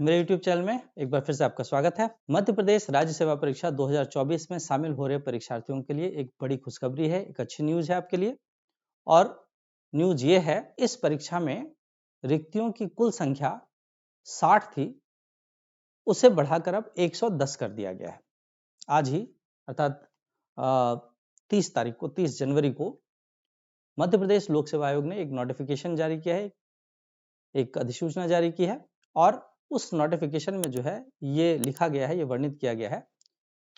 मेरे YouTube channel में एक बार फिर से आपका स्वागत है। मध्य प्रदेश राज्य सेवा परीक्षा 2024 में शामिल हो रहे परीक्षार्थियों के लिए एक बड़ी खुशखबरी है, एक अच्छी न्यूज़ है आपके लिए। और न्यूज़ ये है, इस परीक्षा में रिक्तियों की कुल संख्या 60 थी, उसे बढ़ाकर अब 110 कर दिया गया है। आज ही अर्थात 30 तारीख को, 30 जनवरी को मध्य प्रदेश लोक सेवा आयोग ने एक नोटिफिकेशन जारी किया है, एक अधिसूचना जारी की है। और उस नोटिफिकेशन में जो है ये लिखा गया है, ये वर्णित किया गया है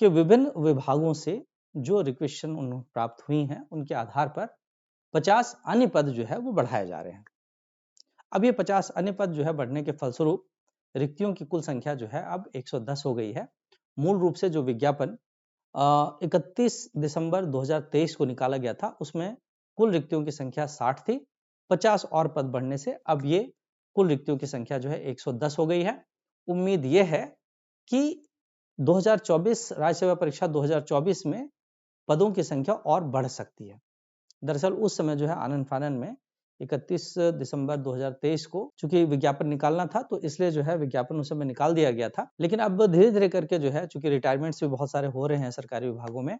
कि विभिन्न विभागों से जो रिक्वेशन उन्हें प्राप्त हुई हैं, उनके आधार पर 50 अन्य पद जो है वो बढ़ाए जा रहे हैं। अब ये 50 अन्य पद जो है बढ़ने के फलस्वरूप रिक्तियों की कुल संख्या जो है अब 110 हो गई है। मूल रूप से जो विज्ञापन 31 दिसंबर 2023 को निकाला गया था, उसमें कुल रिक्तियों की संख्या 60 थी। 50 और पद बढ़ने से अब ये कुल रिक्तियों की संख्या जो है 110 हो गई है। उम्मीद ये है कि 2024 राज्य सेवा परीक्षा 2024 में पदों की संख्या और बढ़ सकती है। दरअसल उस समय जो है आनन फानन में 31 दिसंबर 2023 को चूंकि विज्ञापन निकालना था, तो इसलिए जो है विज्ञापन उस समय निकाल दिया गया था। लेकिन अब धीरे धीरे करके जो है, चूंकि रिटायरमेंट्स भी बहुत सारे हो रहे हैं सरकारी विभागों में,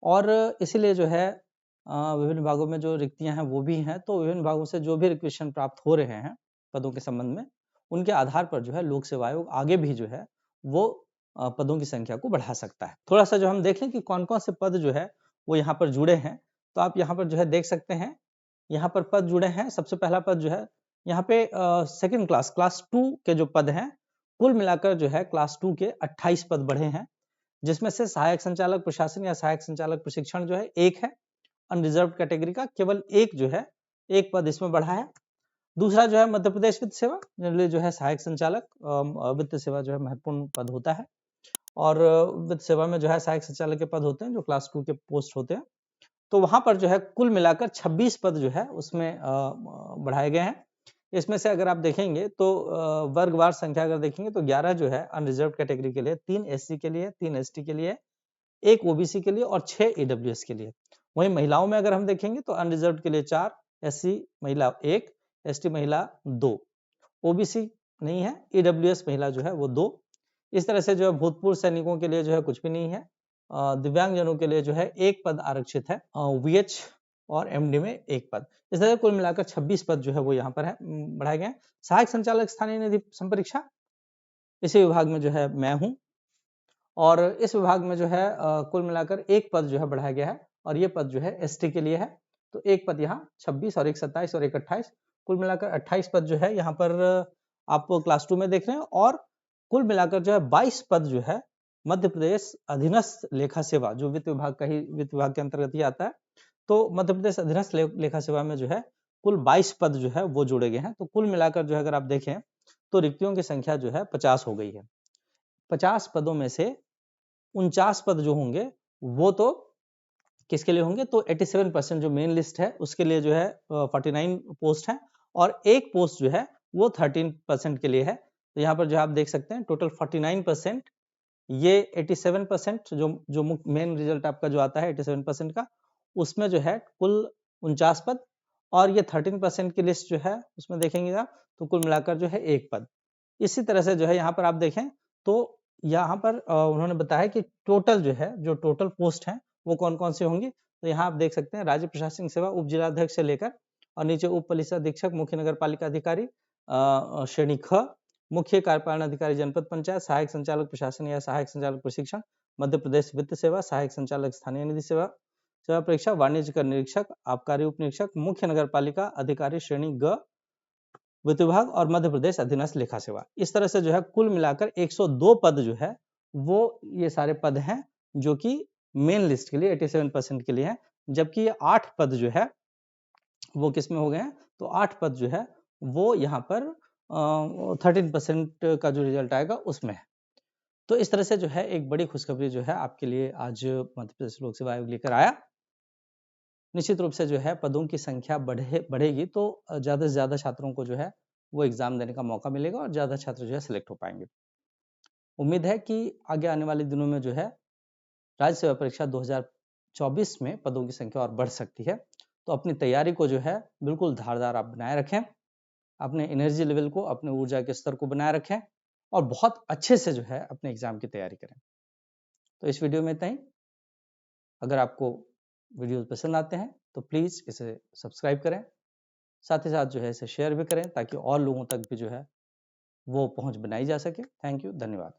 और इसीलिए जो है विभिन्न विभागों में जो रिक्तियां हैं वो भी हैं, तो विभिन्न विभागों से जो भी रिक्वेशन प्राप्त हो रहे हैं पदों के संबंध में, उनके आधार पर जो है लोक सेवा आयोग आगे भी जो है वो पदों की संख्या को बढ़ा सकता है। थोड़ा सा जो हम देखें कि कौन कौन से पद जो है वो यहाँ पर जुड़े हैं, तो आप यहाँ पर जो है देख सकते हैं, यहाँ पर पद जुड़े हैं। सबसे पहला पद जो है यहाँ पे सेकंड क्लास 2 के जो पद हैं, कुल मिलाकर जो है क्लास 2 के 28 पद बढ़े हैं, जिसमें से सहायक संचालक प्रशासन या सहायक संचालक प्रशिक्षण जो है एक है, अनरिजर्व कैटेगरी का केवल एक जो है, एक पद इसमें बढ़ा है। दूसरा जो है मध्य प्रदेश वित्त सेवा, जनरली जो है सहायक संचालक वित्त सेवा जो है महत्वपूर्ण पद होता है, और वित्त सेवा में जो है सहायक संचालक के पद होते हैं जो क्लास 2 के पोस्ट होते हैं। तो वहां पर जो है कुल मिलाकर 26 पद जो है उसमें बढ़ाए गए हैं। इसमें से अगर आप देखेंगे तो वर्गवार संख्या अगर देखेंगे तो 11 जो है अनरिजर्व कैटेगरी के लिए, 3 एससी के लिए, 3 एसटी के लिए, 1 ओबीसी के लिए और 6 ईडब्ल्यूएस के लिए। वहीं महिलाओं में अगर हम देखेंगे तो अनरिजर्व के लिए 4, एससी महिला 1, एसटी महिला 2, ओबीसी नहीं है, ईडब्ल्यूएस महिला जो है वो 2। इस तरह से जो है भूतपूर्व सैनिकों के लिए जो है कुछ भी नहीं है। दिव्यांगजनों के लिए जो है एक पद आरक्षित है, वीएच और एमडी में एक पद। इस तरह कुल मिलाकर 26 पद जो है वो यहाँ पर है, बढ़ाए गए हैं। सहायक संचालक स्थानीय निधि संपरीक्षा, इसी विभाग में जो है मैं हूँ, और इस विभाग में जो है कुल मिलाकर एक पद जो है बढ़ाया गया है, और ये पद जो है एसटी के लिए है। तो एक पद यहाँ 26 और एक 27 और एक 28, कुल मिलाकर 28 पद जो है यहाँ पर आप क्लास 2 में देख रहे हैं। और कुल मिलाकर जो है 22 पद जो है मध्य प्रदेश अधीनस्थ लेखा सेवा, जो वित्त विभाग का ही वित्त विभाग के अंतर्गत ही आता है, तो मध्य प्रदेश अधीनस्थ लेखा सेवा में जो है कुल 22 पद जो है वो जोड़े गए हैं। तो कुल मिलाकर जो है अगर आप देखें तो रिक्तियों की संख्या जो है 50 हो गई है। 50 पदों में से 49 पद जो होंगे वो तो किसके लिए होंगे, तो 87% जो मेन लिस्ट है उसके लिए जो है 49 पोस्ट है, और एक पोस्ट जो है वो 13% के लिए है। तो यहाँ पर जो आप देख सकते हैं टोटल 49%, ये 87% जो मेन रिजल्ट आपका जो आता है 87% का, उसमें जो है कुल 49 पद, और ये 13% की लिस्ट जो है उसमें देखेंगे आप तो कुल मिलाकर जो है एक पद। इसी तरह से जो है यहाँ पर आप देखें तो यहाँ पर उन्होंने बताया कि टोटल जो है, जो टोटल पोस्ट है वो कौन कौन सी होंगी। तो यहाँ आप देख सकते हैं राज्य प्रशासनिक सेवा उप जिलाध्यक्ष से लेकर और नीचे उप पुलिस अधीक्षक, मुख्य नगर पालिका अधिकारी श्रेणी ख, मुख्य कार्यपालन अधिकारी जनपद पंचायत, सहायक संचालक प्रशासन या सहायक संचालक प्रशिक्षण, मध्य प्रदेश वित्त सेवा, सहायक संचालक स्थानीय निधि सेवा सेवा परीक्षा, वाणिज्य कर निरीक्षक, आबकारी उप निरीक्षक, मुख्य नगर पालिका अधिकारी श्रेणी ग वित्त विभाग, और मध्य प्रदेश अधीनस्थ लेखा सेवा। इस तरह से जो है कुल मिलाकर 102 पद जो है वो ये सारे पद हैं जो कि मेन लिस्ट के लिए 87% के लिए हैं, जबकि ये 8 पद जो है वो किस में हो गए हैं, तो 8 पद जो है वो यहाँ पर 13% का जो रिजल्ट आएगा उसमें है। तो इस तरह से जो है एक बड़ी खुशखबरी जो है आपके लिए आज मध्य प्रदेश लोक सेवा आयोग लेकर आया। निश्चित रूप से जो है पदों की संख्या बढ़ेगी तो ज़्यादा से ज़्यादा छात्रों को जो है वो एग्जाम देने का मौका मिलेगा, और ज़्यादा छात्र जो है सिलेक्ट हो पाएंगे। उम्मीद है कि आगे आने वाले दिनों में जो है राज्य सेवा परीक्षा 2024 में पदों की संख्या और बढ़ सकती है। तो अपनी तैयारी को जो है बिल्कुल धारदार आप बनाए रखें, अपने एनर्जी लेवल को, अपने ऊर्जा के स्तर को बनाए रखें, और बहुत अच्छे से जो है अपने एग्जाम की तैयारी करें। तो इस वीडियो में इतना ही। अगर आपको वीडियो पसंद आते हैं तो प्लीज़ इसे सब्सक्राइब करें, साथ ही साथ जो है इसे शेयर भी करें ताकि और लोगों तक भी जो है वो पहुंच बनाई जा सके। थैंक यू, धन्यवाद।